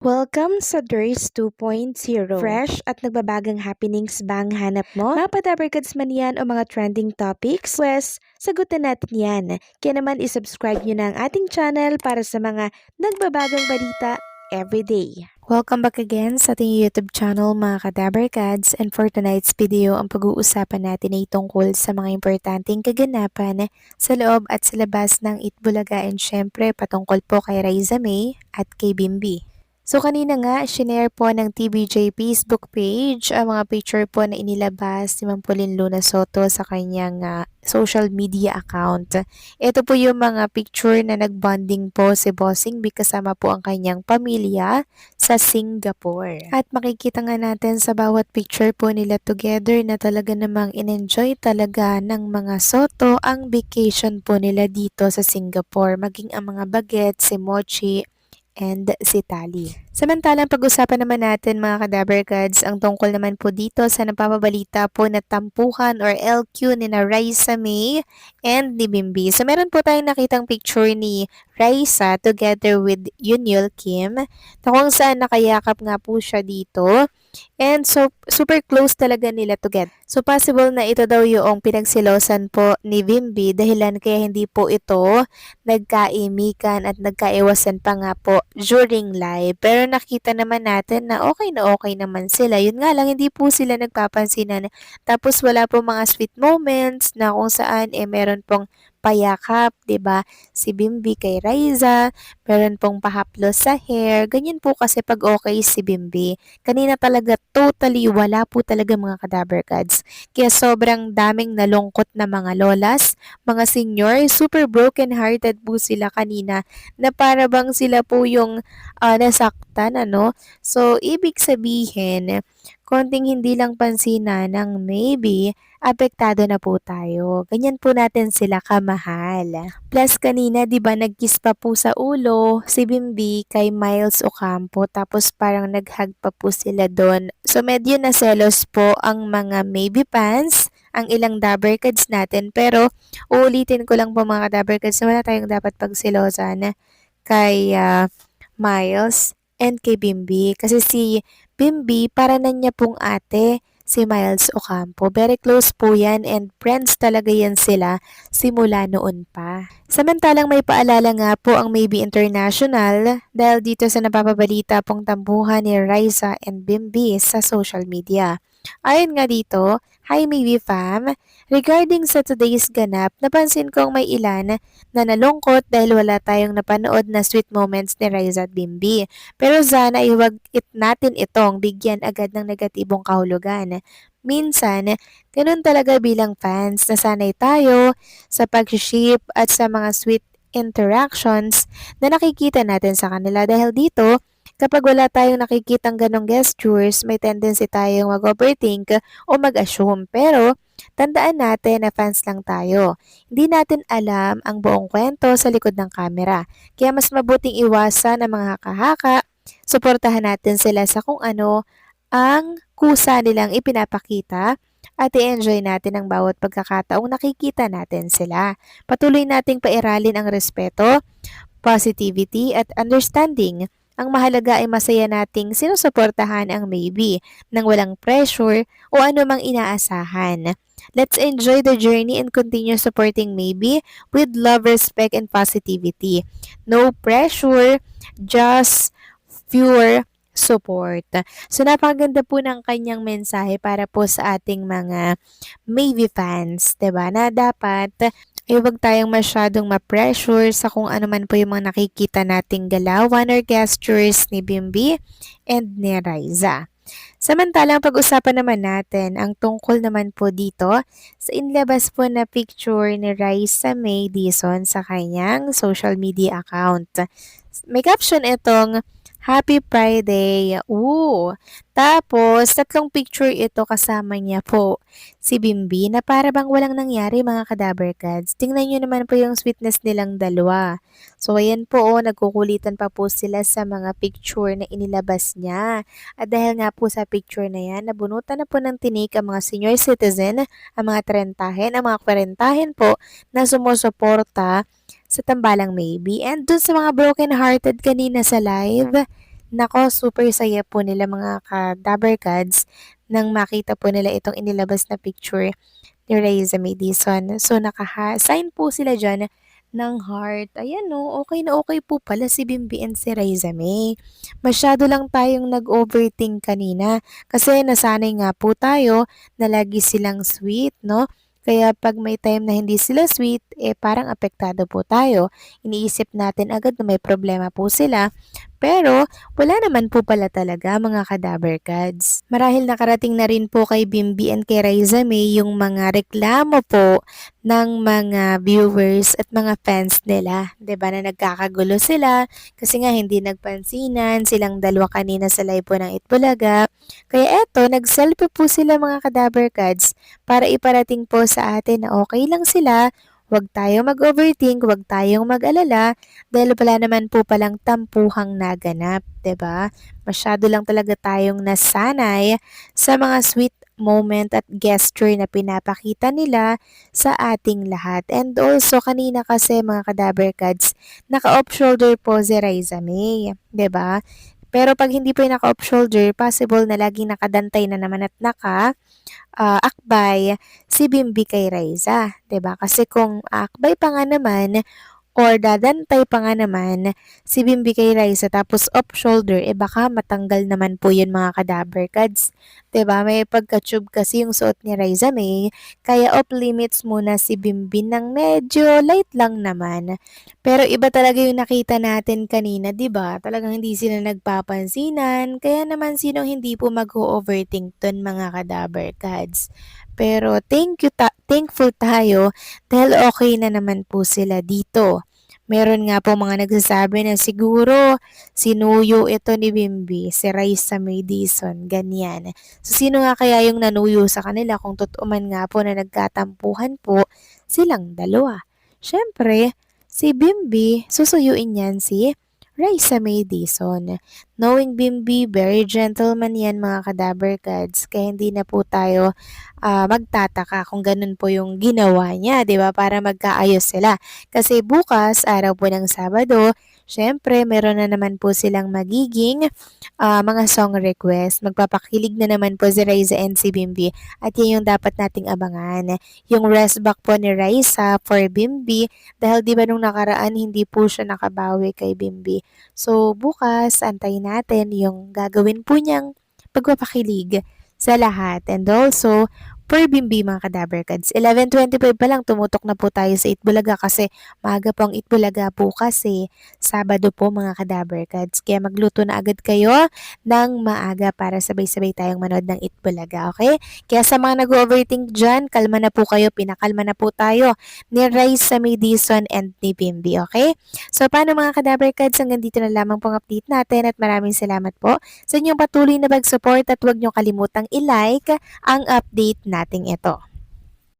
Welcome sa DRS 2.0. Fresh at nagbabagang happenings bang hanap mo? Mga padabarkads man yan o mga trending topics? Pwes, sagutin natin yan. Kaya naman isubscribe nyo na ang ating channel para sa mga nagbabagang balita everyday. Welcome back again sa ating YouTube channel mga kadabarkads, and for tonight's video ang pag-uusapan natin ay tungkol sa mga importanteng kaganapan sa loob at sa labas ng Itbulaga, and syempre patungkol po kay Raisa May at kay Bimbi. So kanina nga, shinare po ng TVJ Facebook page ang mga picture po na inilabas ni Ma'am Pauline Luna Soto sa kanyang social media account. Ito po yung mga picture na nagbonding po si Bossing B kasama po ang kanyang pamilya sa Singapore. At makikita nga natin sa bawat picture po nila together na talaga namang in-enjoy talaga ng mga Soto ang vacation po nila dito sa Singapore. Maging ang mga bagets, si Mochi, and si Tali. Samantalang pag-usapan naman natin mga kadabarkads ang tungkol naman po dito sa napapabalita po na tampuhan or LQ ni na Raisa May and ni Bimbi. So meron po tayong nakitang picture ni Raisa together with Yunyul Kim na kung saan nakayakap nga po siya dito. And so, super close talaga nila together. So, possible na ito daw yung pinagsilosan po ni Bimbi dahilan kaya hindi po ito nagkaimikan at nagkaiwasan pa nga po during live. Pero nakita naman natin na okay naman sila. Yun nga lang, hindi po sila nagpapansinan. Tapos wala po mga sweet moments na kung saan meron pong payakap, 'di ba? Si Bimbi kay Raisa, meron pong pahaplos sa hair. Ganyan po kasi pag okay si Bimbi. Kanina talaga totally wala po talaga mga kadabarkads. Kaya sobrang daming nalungkot na mga lolas, mga senior, super broken hearted po sila kanina na para bang sila po yung nasaktan, ano? So, ibig sabihin, konting hindi lang pansinan ng maybe apektado na po tayo. Ganyan po natin sila kamahal. Plus kanina 'di ba nag-kiss pa po sa ulo si Bimbi kay Miles Ocampo, tapos parang nag-hug pa po sila doon. So medyo naselos po ang mga maybe fans, ang ilang dabarkads natin, pero uulitin ko lang po mga dabarkads na wala tayong dapat pagsilosan kay Miles and kay Bimbi. Kasi si Bimbi, para na niya pong ate si Miles Ocampo. Very close po yan and friends talaga yan sila simula noon pa. Samantalang may paalala nga po ang Maybe International dahil dito sa napapabalita pong tampuhan ni Raisa and Bimbi sa social media. Ayon nga dito, hi Maybe fam, regarding sa today's ganap, napansin kong may ilan na nalungkot dahil wala tayong napanood na sweet moments ni Raisa at Bimbi. Pero sana ay huwag natin itong bigyan agad ng negatibong kahulugan. Minsan, ganun talaga bilang fans, nasanay tayo sa pag-ship at sa mga sweet interactions na nakikita natin sa kanila. Dahil dito, kapag wala tayong nakikitang ganong gestures, may tendency tayong mag-overthink o mag-assume. Pero, tandaan natin na fans lang tayo. Hindi natin alam ang buong kwento sa likod ng kamera. Kaya mas mabuting iwasan ang mga haka-haka, suportahan natin sila sa kung ano ang kusa nilang ipinapakita at i-enjoy natin ang bawat pagkakataong nakikita natin sila. Patuloy nating pairalin ang respeto, positivity at understanding. Ang mahalaga ay masaya nating sinusuportahan ang maybe nang walang pressure o anumang inaasahan. Let's enjoy the journey and continue supporting maybe with love, respect, and positivity. No pressure, just pure support. So napakaganda po ng kanyang mensahe para po sa ating mga maybe fans, 'di ba? Na dapat huwag tayong masyadong ma-pressure sa kung ano man po yung mga nakikita nating galawan or gestures ni Bimbi and ni Raisa. Samantalang pag-usapan naman natin ang tungkol naman po dito sa inilabas po na picture ni Raisa May Dizon sa kanyang social media account. May caption itong Happy Friday. Ooh. Tapos, tatlong picture ito kasama niya po si Bimbi na para bang walang nangyari mga kadabarkads. Tingnan nyo naman po yung sweetness nilang dalawa. So, ayan po, nagkukulitan pa po sila sa mga picture na inilabas niya. At dahil nga po sa picture na yan, nabunutan na po ng tinik ang mga senior citizen, ang mga trentahin, ang mga kwarentahin po na sumusuporta sa tambalang maybe. And dun sa mga broken hearted kanina sa live, Nako, super saya po nila mga ka-Dabarkads nang makita po nila itong inilabas na picture ni Raiza Madison. So, sign po sila dyan ng heart. Ayan no, okay na okay po pala si Bimbi and si Raiza May. Masyado lang tayong nag-overthink kanina kasi nasanay nga po tayo na lagi silang sweet, no? Kaya pag may time na hindi sila sweet, parang apektado po tayo. Iniisip natin agad na may problema po sila. Pero wala naman po pala talaga mga ka-Dabarkads. Marahil nakarating na rin po kay Bimbi and kay Raiza May yung mga reklamo po ng mga viewers at mga fans nila. 'Di ba na nagkakagulo sila kasi nga hindi nagpansinan silang dalawa kanina sa live po ng Itbulaga. Kaya eto, nag-selfie po sila mga ka-Dabarkads para iparating po sa atin na okay lang sila. Huwag tayong mag-overthink, huwag tayong mag-alala dahil wala naman po palang tampuhang naganap, 'di ba? Masyado lang talaga tayong nasanay sa mga sweet moment at gesture na pinapakita nila sa ating lahat. And also, kanina kasi mga ka-Dabarkads, naka-off shoulder po si Raiza May, 'di ba? Pero pag hindi po yung naka-off shoulder, possible na laging nakadantay na naman at akbay si Bimbi kay Raiza, 'di ba? Kasi kung akbay pa nga naman or dadantay pa nga naman si Bimbi kay Raisa tapos off shoulder, baka matanggal naman po yun mga ka-Dabarkads. 'Di ba? May pagka-tube kasi yung suot ni Raisa May, kaya off limits muna si Bimbi ng medyo light lang naman. Pero iba talaga yung nakita natin kanina, 'di ba? Talagang hindi sila nagpapansinan, kaya naman sinong hindi po mag-overthink ton mga ka-Dabarkads. Pero thankful tayo dahil okay na naman po sila dito. Meron nga po mga nagsasabi na siguro sinuyo ito ni Bimbi, si Raisa Madison, ganyan. So sino nga kaya yung nanuyo sa kanila kung totoo man nga po na nagkatampuhan po silang dalawa? Siyempre, si Bimbi, susuyuin yan si Raisa Madison. Knowing Bimbi, very gentleman yan mga ka-Dabarkads, kaya hindi na po tayo magtataka kung ganun po yung ginawa niya, 'di ba? Para magkaayos sila. Kasi bukas, araw po ng Sabado, syempre meron na naman po silang magiging mga song request. Magpapakilig na naman po si Raisa and si Bimbi at yan yung dapat nating abangan. Yung rest back po ni Raisa for Bimbi dahil 'di ba nung nakaraan hindi po siya nakabawi kay Bimbi. So bukas antayin natin yung gagawin po niyang pagpapakilig sa lahat. And also, per Bimbi mga ka-Dabarkads, 11:25 pa lang tumutok na po tayo sa Itbulaga kasi maaga po ang Itbulaga po kasi Sabado po mga ka-Dabarkads. Kaya magluto na agad kayo ng maaga para sabay-sabay tayong manood ng Itbulaga, okay? Kaya sa mga nag-overthink dyan, kalma na po kayo, pinakalma na po tayo ni Raisa Madison and ni Bimbi, okay? So paano mga ka-Dabarkads, hanggang dito na lamang pong update natin at maraming salamat po sa inyong patuloy na pag-support at huwag niyo kalimutang i-like ang update nating ito.